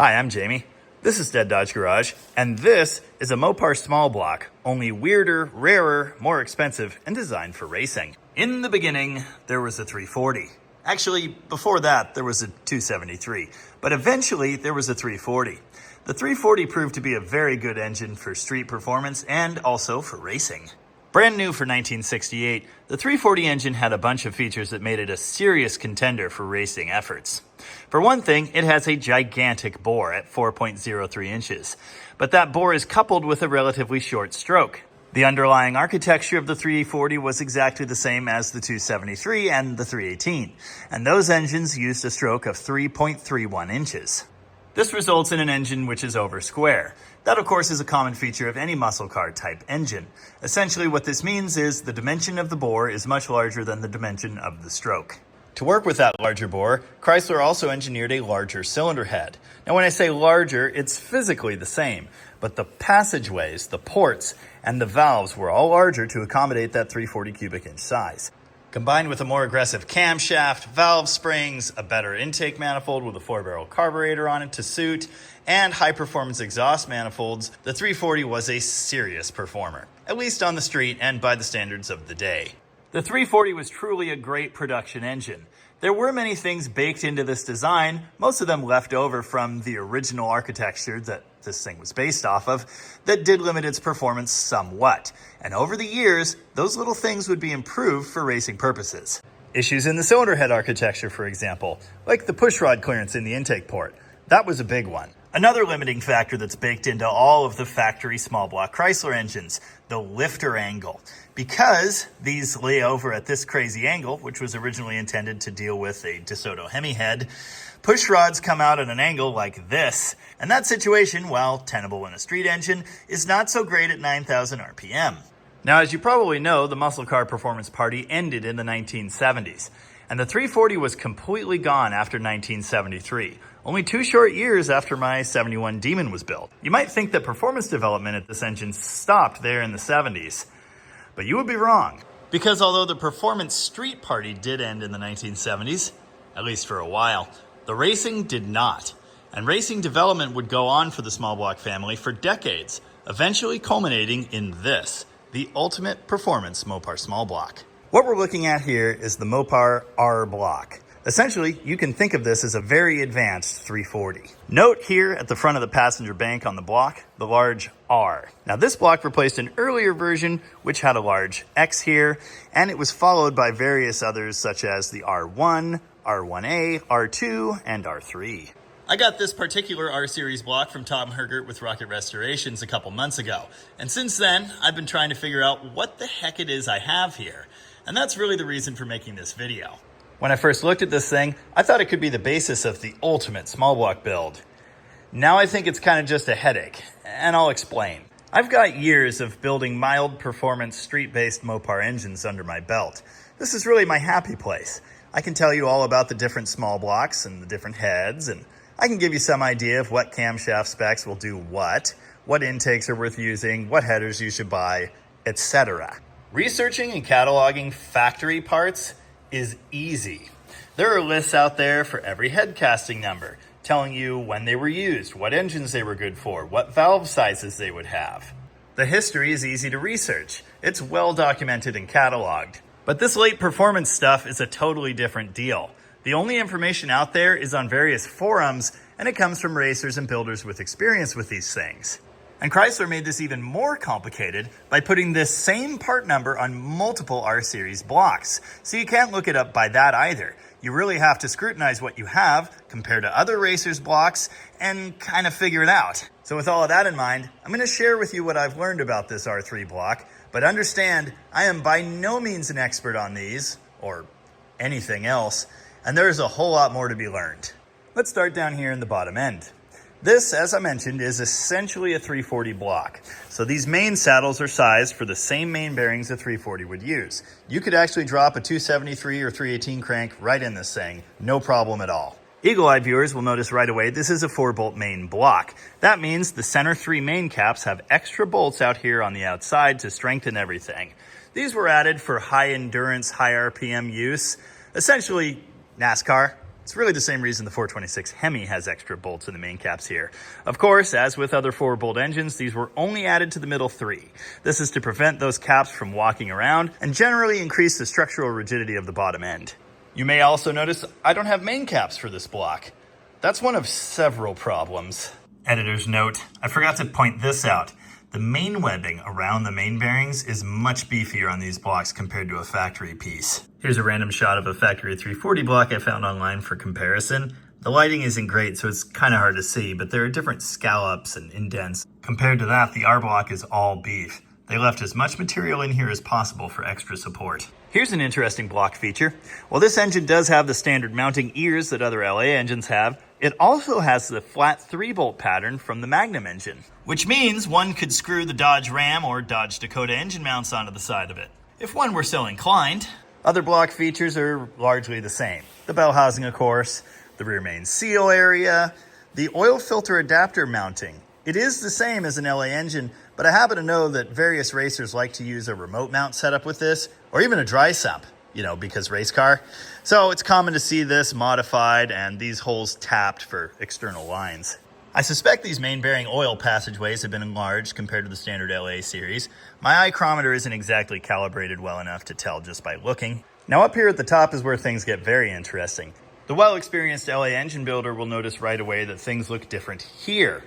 Hi, I'm Jamie. This is Dead Dodge Garage, and this is a Mopar small block, only weirder, rarer, more expensive, and designed for racing. In the beginning, there was a 340. Actually, before that, there was a 273, but eventually there was a 340. The 340 proved to be a very good engine for street performance and also for racing. Brand new for 1968, the 340 engine had a bunch of features that made it a serious contender for racing efforts. For one thing, it has a gigantic bore at 4.03 inches, but that bore is coupled with a relatively short stroke. The underlying architecture of the 340 was exactly the same as the 273 and the 318, and those engines used a stroke of 3.31 inches. This results in an engine which is over square. That, of course, is a common feature of any muscle car type engine. Essentially, what this means is the dimension of the bore is much larger than the dimension of the stroke. To work with that larger bore, Chrysler also engineered a larger cylinder head. Now, when I say larger, it's physically the same, but the passageways, the ports, and the valves were all larger to accommodate that 340 cubic inch size. Combined with a more aggressive camshaft, valve springs, a better intake manifold with a 4-barrel carburetor on it to suit, and high-performance exhaust manifolds, the 340 was a serious performer, at least on the street and by the standards of the day. The 340 was truly a great production engine. There were many things baked into this design, most of them left over from the original architecture that this thing was based off of, that did limit its performance somewhat. And over the years, those little things would be improved for racing purposes. Issues in the cylinder head architecture, for example, like the pushrod clearance in the intake port. That was a big one. Another limiting factor that's baked into all of the factory small block Chrysler engines, the lifter angle. Because these lay over at this crazy angle, which was originally intended to deal with a DeSoto Hemi head, push rods come out at an angle like this, and that situation, while tenable in a street engine, is not so great at 9,000 RPM. Now, as you probably know, the muscle car performance party ended in the 1970s, and the 340 was completely gone after 1973, only 2 short years after my 71 Demon was built. You might think that performance development at this engine stopped there in the 70s, but you would be wrong. Because although the performance street party did end in the 1970s, at least for a while, the racing did not. And racing development would go on for the small block family for decades, eventually culminating in this, the ultimate performance Mopar small block. What we're looking at here is the Mopar R block. Essentially, you can think of this as a very advanced 340. Note here at the front of the passenger bank on the block, the large R. Now this block replaced an earlier version which had a large X here, and it was followed by various others such as the R1, R1A, R2, and R3. I got this particular R-Series block from Tom Hergert with Rocket Restorations a couple months ago, and since then, I've been trying to figure out what the heck it is I have here, and that's really the reason for making this video. When I first looked at this thing, I thought it could be the basis of the ultimate small block build. Now I think it's kind of just a headache, and I'll explain. I've got years of building mild performance street-based Mopar engines under my belt. This is really my happy place. I can tell you all about the different small blocks and the different heads, and I can give you some idea of what camshaft specs will do what intakes are worth using, what headers you should buy, etc. Researching and cataloging factory parts is easy. There are lists out there for every head casting number, telling you when they were used, what engines they were good for, what valve sizes they would have. The history is easy to research. It's well documented and cataloged. But this late performance stuff is a totally different deal. The only information out there is on various forums, and it comes from racers and builders with experience with these things. And Chrysler made this even more complicated by putting this same part number on multiple R-Series blocks. So you can't look it up by that either. You really have to scrutinize what you have, compare to other racers' blocks, and kind of figure it out. So with all of that in mind, I'm going to share with you what I've learned about this R3 block, but understand I am by no means an expert on these, or anything else, and there's a whole lot more to be learned. Let's start down here in the bottom end. This, as I mentioned, is essentially a 340 block. So these main saddles are sized for the same main bearings a 340 would use. You could actually drop a 273 or 318 crank right in this thing, no problem at all. Eagle-eye viewers will notice right away this is a 4-bolt main block. That means the center 3 main caps have extra bolts out here on the outside to strengthen everything. These were added for high endurance, high RPM use, essentially NASCAR, It's really the same reason the 426 Hemi has extra bolts in the main caps here. Of course, as with other 4-bolt engines, these were only added to the middle 3. This is to prevent those caps from walking around and generally increase the structural rigidity of the bottom end. You may also notice I don't have main caps for this block. That's one of several problems. Editor's note, I forgot to point this out. The main webbing around the main bearings is much beefier on these blocks compared to a factory piece. Here's a random shot of a factory 340 block I found online for comparison. The lighting isn't great, so it's kind of hard to see, but there are different scallops and indents. Compared to that, the R block is all beef. They left as much material in here as possible for extra support. Here's an interesting block feature. While this engine does have the standard mounting ears that other LA engines have, it also has the flat 3-bolt pattern from the Magnum engine, which means one could screw the Dodge Ram or Dodge Dakota engine mounts onto the side of it, if one were so inclined. Other block features are largely the same. The bell housing, of course, the rear main seal area, the oil filter adapter mounting. It is the same as an LA engine, but I happen to know that various racers like to use a remote mount setup with this, or even a dry sump, because race car. So it's common to see this modified and these holes tapped for external lines. I suspect these main bearing oil passageways have been enlarged compared to the standard LA series. My ichrometer isn't exactly calibrated well enough to tell just by looking. Now up here at the top is where things get very interesting. The well-experienced LA engine builder will notice right away that things look different here.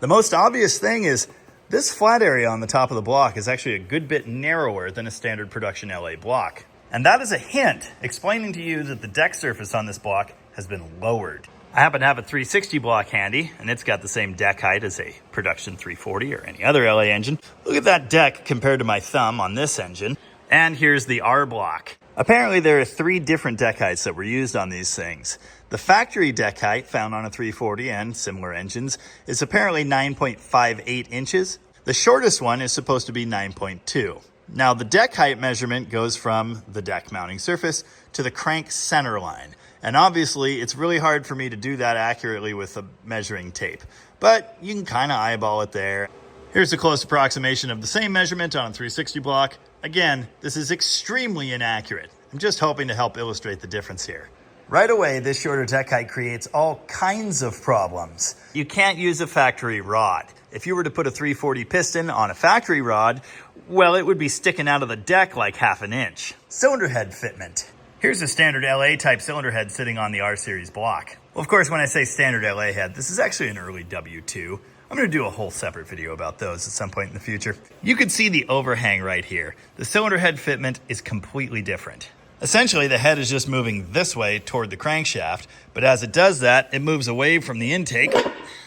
The most obvious thing is this flat area on the top of the block is actually a good bit narrower than a standard production LA block. And that is a hint explaining to you that the deck surface on this block has been lowered. I happen to have a 360 block handy, and it's got the same deck height as a production 340 or any other LA engine. Look at that deck compared to my thumb on this engine. And here's the R block. Apparently there are 3 different deck heights that were used on these things. The factory deck height found on a 340 and similar engines is apparently 9.58 inches. The shortest one is supposed to be 9.2. Now the deck height measurement goes from the deck mounting surface to the crank center line. And obviously it's really hard for me to do that accurately with a measuring tape, but you can kind of eyeball it there. Here's a close approximation of the same measurement on a 360 block. Again, this is extremely inaccurate. I'm just hoping to help illustrate the difference here. Right away, this shorter deck height creates all kinds of problems. You can't use a factory rod. If you were to put a 340 piston on a factory rod, well, it would be sticking out of the deck like half an inch. Cylinder head fitment. Here's a standard LA type cylinder head sitting on the R series block. Well, of course, when I say standard LA head, this is actually an early W2. I'm going to do a whole separate video about those at some point in the future. You can see the overhang right here. The cylinder head fitment is completely different. Essentially, the head is just moving this way toward the crankshaft, but as it does that, it moves away from the intake,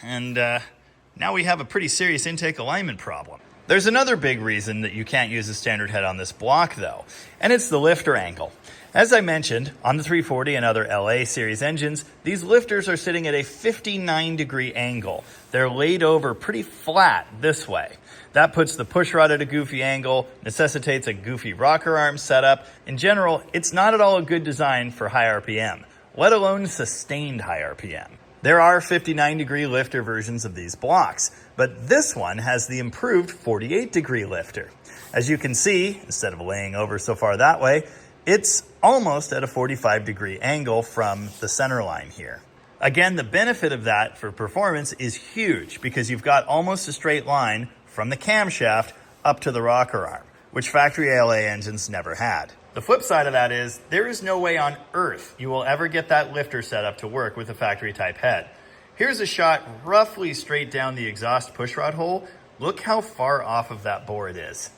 and now we have a pretty serious intake alignment problem. There's another big reason that you can't use a standard head on this block, though, and it's the lifter angle. As I mentioned, on the 340 and other LA series engines, these lifters are sitting at a 59-degree angle. They're laid over pretty flat this way. That puts the pushrod at a goofy angle, necessitates a goofy rocker arm setup. In general, it's not at all a good design for high RPM, let alone sustained high RPM. There are 59-degree lifter versions of these blocks, but this one has the improved 48-degree lifter. As you can see, instead of laying over so far that way, it's almost at a 45-degree angle from the center line here. Again, the benefit of that for performance is huge because you've got almost a straight line from the camshaft up to the rocker arm, which factory LA engines never had. The flip side of that is there is no way on earth you will ever get that lifter setup to work with a factory type head. Here's a shot roughly straight down the exhaust pushrod hole. Look how far off of that bore it is.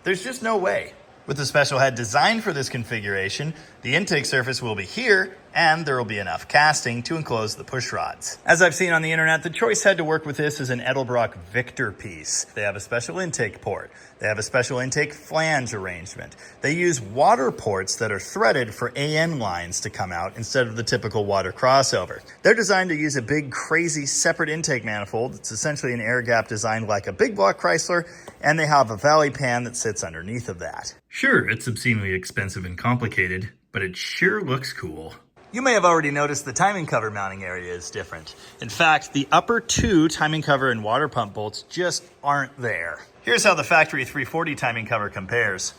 There's just no way. With the special head designed for this configuration, the intake surface will be here, and there will be enough casting to enclose the push rods. As I've seen on the internet, the choice head to work with this is an Edelbrock Victor piece. They have a special intake port. They have a special intake flange arrangement. They use water ports that are threaded for AN lines to come out instead of the typical water crossover. They're designed to use a big, crazy, separate intake manifold. It's essentially an air gap designed like a big block Chrysler, and they have a valley pan that sits underneath of that. Sure, it's obscenely expensive and complicated, but it sure looks cool. You may have already noticed the timing cover mounting area is different. In fact, the upper 2 timing cover and water pump bolts just aren't there. Here's how the factory 340 timing cover compares.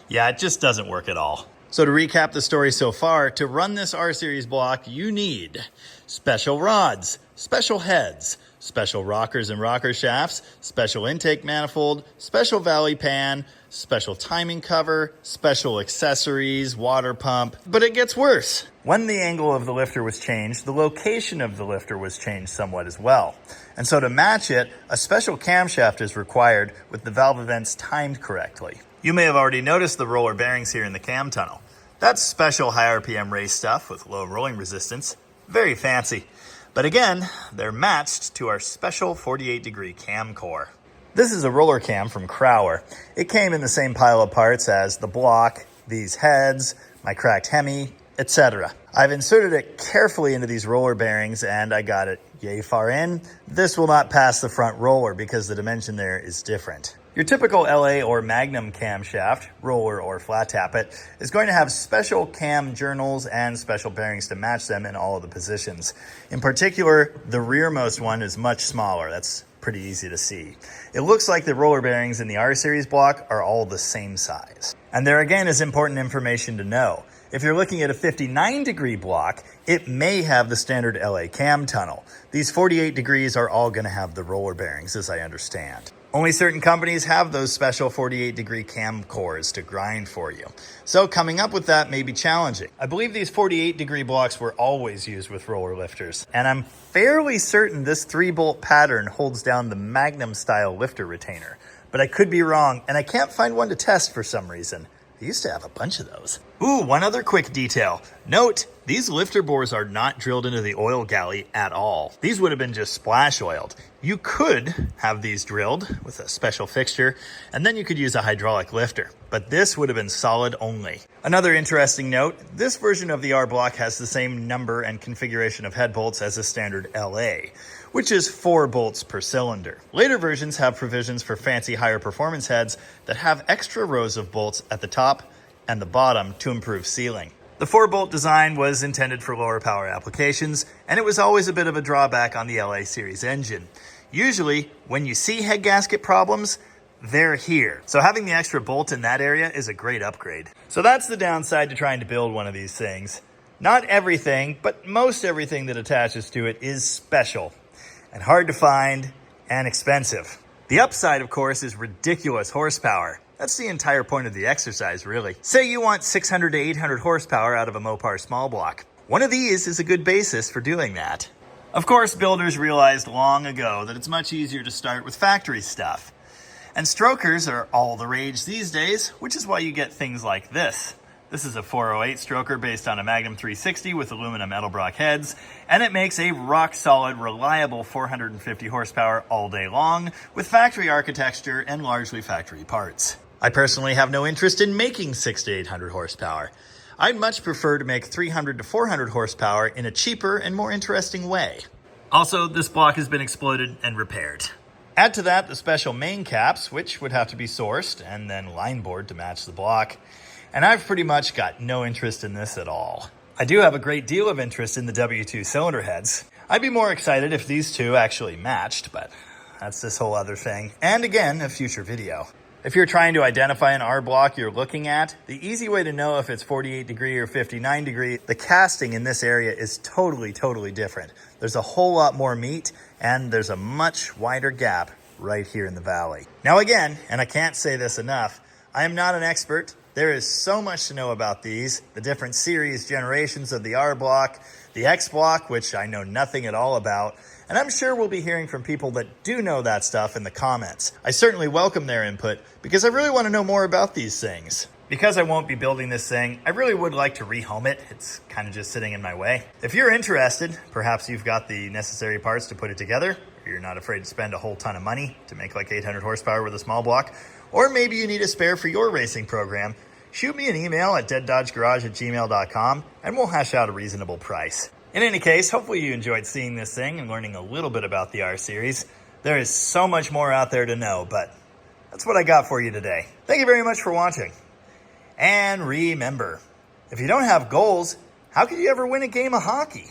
Yeah, it just doesn't work at all. So to recap the story so far, to run this R-Series block, you need special rods, special heads, special rockers and rocker shafts, special intake manifold, special valley pan, special timing cover, special accessories, water pump. But it gets worse. When the angle of the lifter was changed, the location of the lifter was changed somewhat as well. And so to match it, a special camshaft is required with the valve events timed correctly. You may have already noticed the roller bearings here in the cam tunnel. That's special high RPM race stuff with low rolling resistance. Very fancy. But again, they're matched to our special 48-degree cam core. This is a roller cam from Chrysler. It came in the same pile of parts as the block, these heads, my cracked Hemi, etc. I've inserted it carefully into these roller bearings and I got it yay far in. This will not pass the front roller because the dimension there is different. Your typical LA or Magnum camshaft, roller or flat tappet, is going to have special cam journals and special bearings to match them in all of the positions. In particular, the rearmost one is much smaller. That's pretty easy to see. It looks like the roller bearings in the R-Series block are all the same size. And there again is important information to know. If you're looking at a 59-degree block, it may have the standard LA cam tunnel. These 48 degrees are all going to have the roller bearings, as I understand. Only certain companies have those special 48-degree cam cores to grind for you. So coming up with that may be challenging. I believe these 48-degree blocks were always used with roller lifters, and I'm fairly certain this 3-bolt pattern holds down the Magnum-style lifter retainer. But I could be wrong, and I can't find one to test for some reason. I used to have a bunch of those. Ooh, one other quick detail. Note, these lifter bores are not drilled into the oil galley at all. These would have been just splash oiled. You could have these drilled with a special fixture, and then you could use a hydraulic lifter. But this would have been solid only. Another interesting note, this version of the R block has the same number and configuration of head bolts as a standard LA, which is 4 bolts per cylinder. Later versions have provisions for fancy higher performance heads that have extra rows of bolts at the top and the bottom to improve sealing. The 4-bolt design was intended for lower power applications, and it was always a bit of a drawback on the LA series engine. Usually, when you see head gasket problems, they're here. So having the extra bolt in that area is a great upgrade. So that's the downside to trying to build one of these things. Not everything, but most everything that attaches to it is special and hard to find and expensive. The upside, of course, is ridiculous horsepower. That's the entire point of the exercise, really. Say you want 600 to 800 horsepower out of a Mopar small block. One of these is a good basis for doing that. Of course, builders realized long ago that it's much easier to start with factory stuff. And strokers are all the rage these days, which is why you get things like this. This is a 408 stroker based on a Magnum 360 with aluminum Edelbrock heads, and it makes a rock-solid, reliable 450 horsepower all day long with factory architecture and largely factory parts. I personally have no interest in making 600 to 800 horsepower. I'd much prefer to make 300 to 400 horsepower in a cheaper and more interesting way. Also, this block has been exploded and repaired. Add to that the special main caps, which would have to be sourced, and then line bored to match the block. And I've pretty much got no interest in this at all. I do have a great deal of interest in the W2 cylinder heads. I'd be more excited if these two actually matched, but that's this whole other thing. And again, a future video. If you're trying to identify an R block you're looking at, the easy way to know if it's 48 degree or 59 degree, the casting in this area is totally different. There's a whole lot more meat and there's a much wider gap right here in the valley. Now again, and I can't say this enough, I am not an expert. There is so much to know about these, the different series generations of the R block, the X block, which I know nothing at all about, and I'm sure we'll be hearing from people that do know that stuff in the comments. I certainly welcome their input because I really want to know more about these things. Because I won't be building this thing, I really would like to rehome it. It's kind of just sitting in my way. If you're interested, perhaps you've got the necessary parts to put it together, or you're not afraid to spend a whole ton of money to make like 800 horsepower with a small block, or maybe you need a spare for your racing program, shoot me an email at deaddodgegarage@gmail.com and we'll hash out a reasonable price. In any case, hopefully you enjoyed seeing this thing and learning a little bit about the R series. There is so much more out there to know, but that's what I got for you today. Thank you very much for watching. And remember, if you don't have goals, how could you ever win a game of hockey?